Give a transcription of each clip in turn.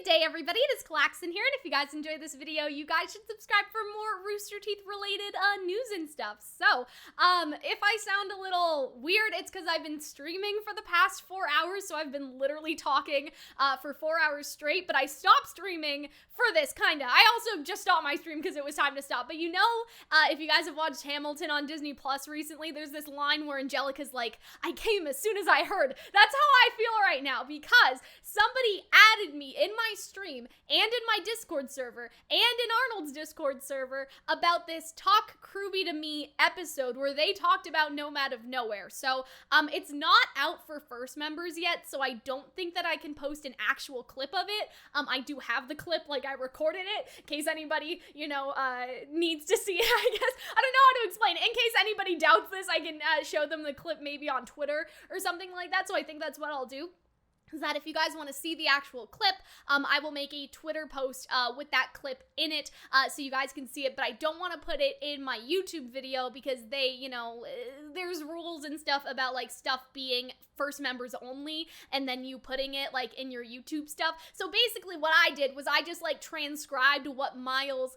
Good day, everybody. It is Calxiyn here, and if you guys enjoyed this video, you guys should subscribe for more Rooster Teeth related news and stuff. So, if I sound a little weird, it's because I've been streaming for the past 4 hours, so I've been literally talking for 4 hours straight, but I stopped streaming for this, kinda. I also just stopped my stream because it was time to stop, but you know, if you guys have watched Hamilton on Disney Plus recently, there's this line where Angelica's like, I came as soon as I heard. That's how I feel right now, because somebody added me in my stream and in my Discord server and in Arnold's Discord server about this Talk CRWBY to Me episode where they talked about Nomad of Nowhere. So it's not out for first members yet, so I don't think that I can post an actual clip of it. I do have the clip, like I recorded it in case anybody, you know, needs to see it, I guess. I don't know how to explain it. In case anybody doubts this, I can show them the clip maybe on Twitter or something like that, so I think that's what I'll do. Is that if you guys want to see the actual clip, I will make a Twitter post with that clip in it so you guys can see it, but I don't want to put it in my YouTube video because they, you know, there's rules and stuff about like stuff being first members only and then you putting it like in your YouTube stuff. So basically what I did was I just like transcribed what Miles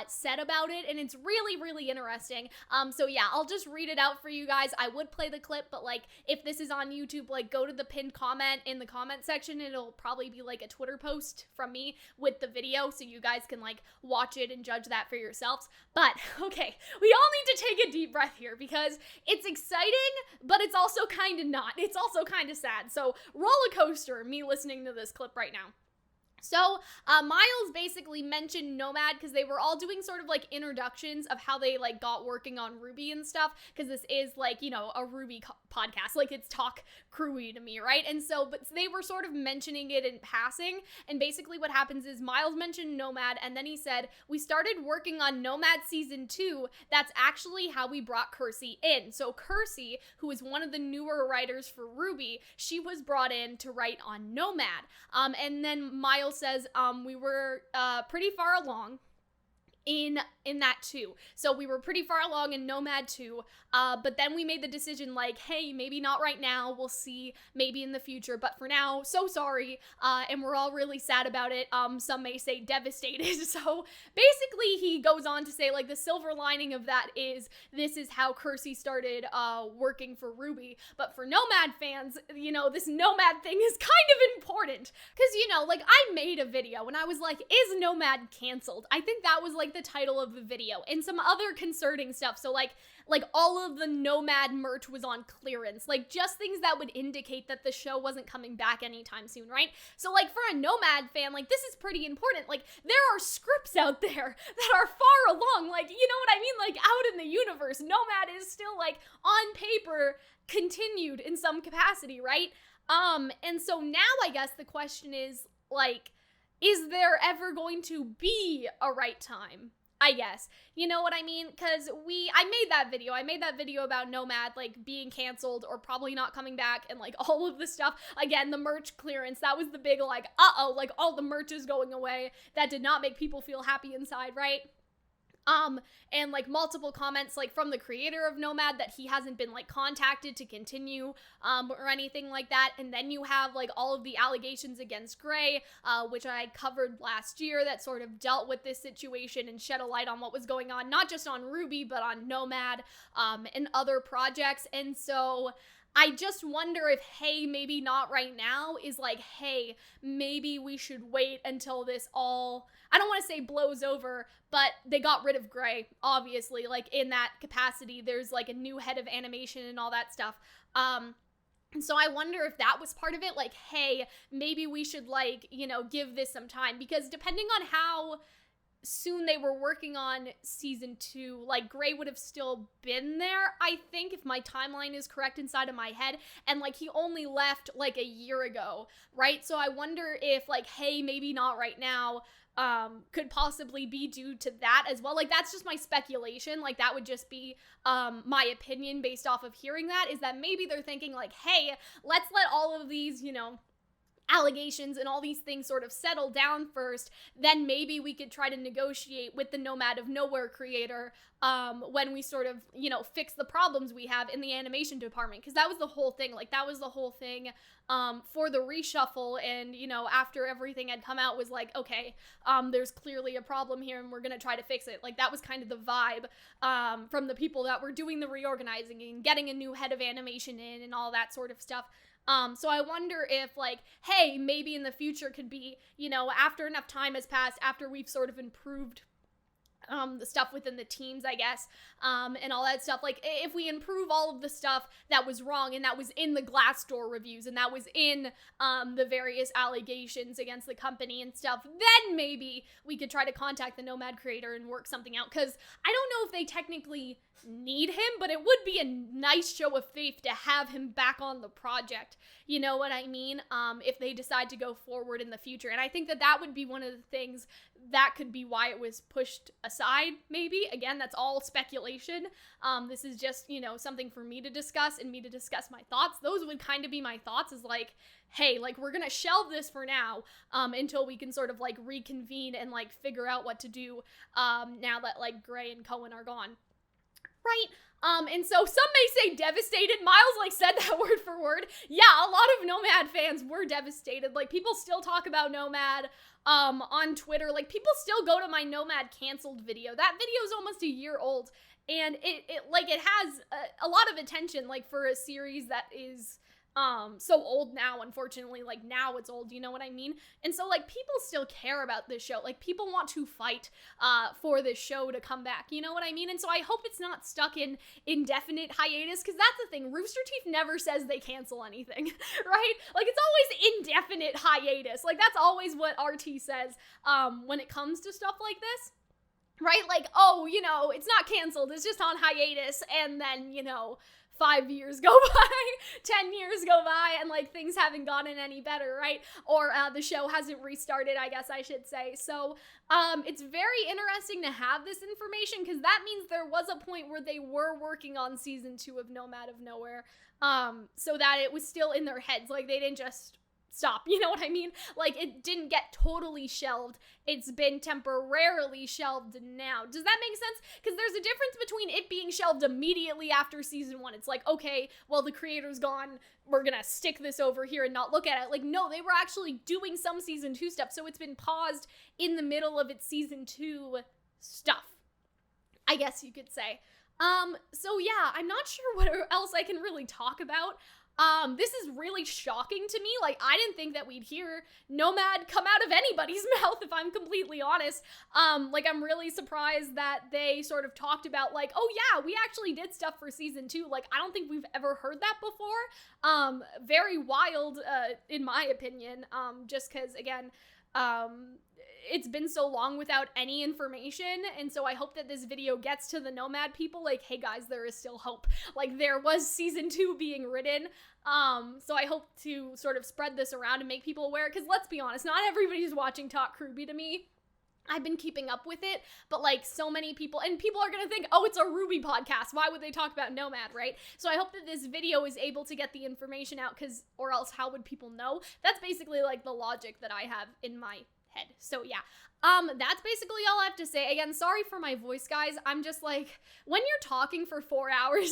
said about it, and it's really, really interesting. So yeah, I'll just read it out for you guys. I would play the clip, but like if this is on YouTube, like go to the pinned comment in the comment section. It'll probably be like a Twitter post from me with the video so you guys can like watch it and judge that for yourselves. But okay, we all need to take a deep breath here because it's exciting, but it's also kind of not. It's also kind of sad. So roller coaster, me listening to this clip right now. So, Miles basically mentioned Nomad because they were all doing sort of like introductions of how they like got working on RWBY and stuff, because this is like, you know, a RWBY podcast, like it's Talk CRWBY to Me, right? And so, but they were sort of mentioning it in passing, and basically what happens is Miles mentioned Nomad, and then he said, we started working on Nomad Season 2, that's actually how we brought Calxiyn in. So Calxiyn, who is one of the newer writers for RWBY, she was brought in to write on Nomad. And then Miles says, we were pretty far along in that too. So we were pretty far along in Nomad 2, but then we made the decision like, hey, maybe not right now, we'll see, maybe in the future, but for now, so sorry, and we're all really sad about it, some may say devastated. So basically he goes on to say like the silver lining of that is this is how Calxiyn started working for RWBY, but for Nomad fans, you know, this Nomad thing is kind of important, because, you know, like I made a video and I was like, is Nomad canceled? I think that was like the title of the video, and some other concerning stuff. So like all of the Nomad merch was on clearance, like just things that would indicate that the show wasn't coming back anytime soon, right? So like for a Nomad fan, like this is pretty important. Like there are scripts out there that are far along, like, you know what I mean? Like out in the universe, Nomad is still like on paper continued in some capacity, right? And so now I guess the question is like, is there ever going to be a right time? I guess. You know what I mean? Because I made that video about Nomad, like, being canceled or probably not coming back and, like, all of the stuff. Again, the merch clearance, that was the big, like, uh-oh, like, all the merch is going away. That did not make people feel happy inside, right? And like multiple comments like from the creator of Nomad that he hasn't been like contacted to continue or anything like that. And then you have like all of the allegations against Gray, which I covered last year, that sort of dealt with this situation and shed a light on what was going on, not just on RWBY, but on Nomad and other projects. And so I just wonder if, hey, maybe not right now is like, hey, maybe we should wait until this all, I don't want to say blows over, but they got rid of Gray, obviously, like in that capacity. There's like a new head of animation and all that stuff. And so I wonder if that was part of it, like, hey, maybe we should like, you know, give this some time, because depending on how soon they were working on season 2, like Gray would have still been there, I think, if my timeline is correct inside of my head, and like he only left like a year ago, right? So I wonder if like, hey, maybe not right now, could possibly be due to that as well. Like that's just my speculation, like that would just be my opinion based off of hearing that, is that maybe they're thinking like, hey, let's let all of these, you know, allegations and all these things sort of settle down first, then maybe we could try to negotiate with the Nomad of Nowhere creator when we sort of, you know, fix the problems we have in the animation department. Because that was the whole thing. Like, that was the whole thing for the reshuffle. And, you know, after everything had come out was like, okay, there's clearly a problem here and we're going to try to fix it. Like, that was kind of the vibe from the people that were doing the reorganizing and getting a new head of animation in and all that sort of stuff. So I wonder if, like, hey, maybe in the future could be, you know, after enough time has passed, after we've sort of improved the stuff within the teams, I guess, and all that stuff, like, if we improve all of the stuff that was wrong and that was in the Glassdoor reviews and that was in the various allegations against the company and stuff, then maybe we could try to contact the Nomad creator and work something out, because I don't know if they technically need him, but it would be a nice show of faith to have him back on the project, you know what I mean, if they decide to go forward in the future. And I think that that would be one of the things that could be why it was pushed aside, maybe. Again, that's all speculation. This is just, you know, something for me to discuss and me to discuss my thoughts. Those would kind of be my thoughts, is like, hey, like, we're gonna shelve this for now until we can sort of, like, reconvene and, like, figure out what to do now that, like, Gray and Cohen are gone. Right? And so some may say devastated. Miles, like, said that word for word. Yeah, a lot of Nomad fans were devastated. Like, people still talk about Nomad on Twitter. Like, people still go to my Nomad Cancelled video. That video is almost a year old, and it has a lot of attention, like, for a series that is so old now. Unfortunately, like, now it's old, you know what I mean? And so, like, people still care about this show. Like, people want to fight for this show to come back, you know what I mean? And so I hope it's not stuck in indefinite hiatus, because that's the thing, Rooster Teeth never says they cancel anything, right? Like, it's always indefinite hiatus. Like, that's always what RT says when it comes to stuff like this, right? Like, oh, you know, it's not canceled, it's just on hiatus, and then, you know, 5 years go by, 10 years go by, and, like, things haven't gotten any better, right? Or the show hasn't restarted, I guess I should say. So it's very interesting to have this information, because that means there was a point where they were working on season 2 of Nomad of Nowhere, so that it was still in their heads. Like, they didn't just stop, you know what I mean? Like, it didn't get totally shelved. It's been temporarily shelved now. Does that make sense? Because there's a difference between it being shelved immediately after season 1. It's like, okay, well, the creator's gone, we're gonna stick this over here and not look at it. Like, no, they were actually doing some season 2 stuff, so it's been paused in the middle of its season 2 stuff, I guess you could say. So yeah, I'm not sure what else I can really talk about. This is really shocking to me. Like, I didn't think that we'd hear Nomad come out of anybody's mouth, if I'm completely honest. Like, I'm really surprised that they sort of talked about, like, oh yeah, we actually did stuff for season 2. Like, I don't think we've ever heard that before. Very wild, in my opinion, just because, again, it's been so long without any information, and so I hope that this video gets to the Nomad people, like, hey guys, there is still hope. Like, there was season 2 being written, so I hope to sort of spread this around and make people aware, because let's be honest, not everybody's watching Talk CRWBY to me. I've been keeping up with it, but, like, so many people, and people are gonna think, oh, it's a RWBY podcast, why would they talk about Nomad, right? So I hope that this video is able to get the information out, because, or else how would people know? That's basically, like, the logic that I have in my head. So yeah, that's basically all I have to say. Again, sorry for my voice, guys. I'm just like, when you're talking for 4 hours,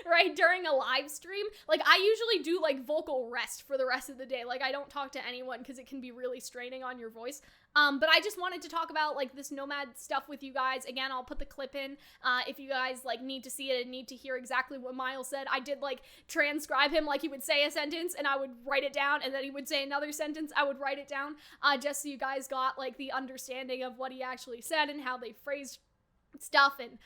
right, during a live stream, like, I usually do, like, vocal rest for the rest of the day. Like, I don't talk to anyone because it can be really straining on your voice. But I just wanted to talk about, like, this Nomad stuff with you guys. Again, I'll put the clip in if you guys, like, need to see it and need to hear exactly what Miles said. I did, like, transcribe him. Like, he would say a sentence and I would write it down, and then he would say another sentence, I would write it down, just so you guys got, like, the understanding of what he actually said and how they phrased stuff, and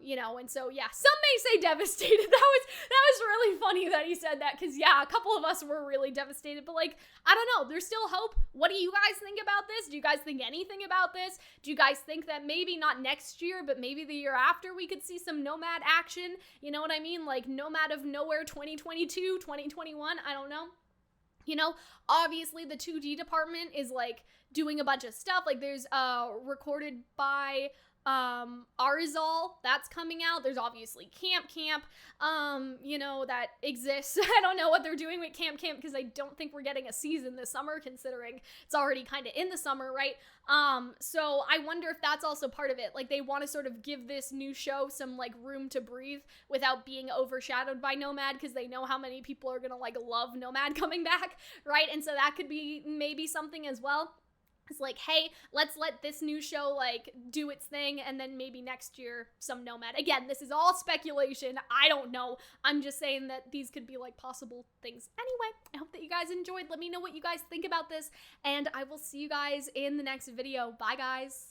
you know, and so yeah, some may say devastated. That was really funny that he said that, because yeah, a couple of us were really devastated, but, like, I don't know, there's still hope. What do you guys think about this? Do you guys think anything about this? Do you guys think that maybe not next year, but maybe the year after we could see some Nomad action? You know what I mean? Like, Nomad of Nowhere 2022, 2021, I don't know. You know, obviously the 2D department is, like, doing a bunch of stuff. Like, there's recorded by Arizal, that's coming out. There's obviously Camp, you know, that exists. I don't know what they're doing with Camp because I don't think we're getting a season this summer, considering it's already kind of in the summer, right? So I wonder if that's also part of it. Like, they want to sort of give this new show some, like, room to breathe without being overshadowed by Nomad, because they know how many people are gonna, like, love Nomad coming back, right? And so that could be maybe something as well. It's like, hey, let's let this new show, like, do its thing, and then maybe next year some Nomad. Again, this is all speculation. I don't know. I'm just saying that these could be, like, possible things. Anyway, I hope that you guys enjoyed. Let me know what you guys think about this, and I will see you guys in the next video. Bye, guys.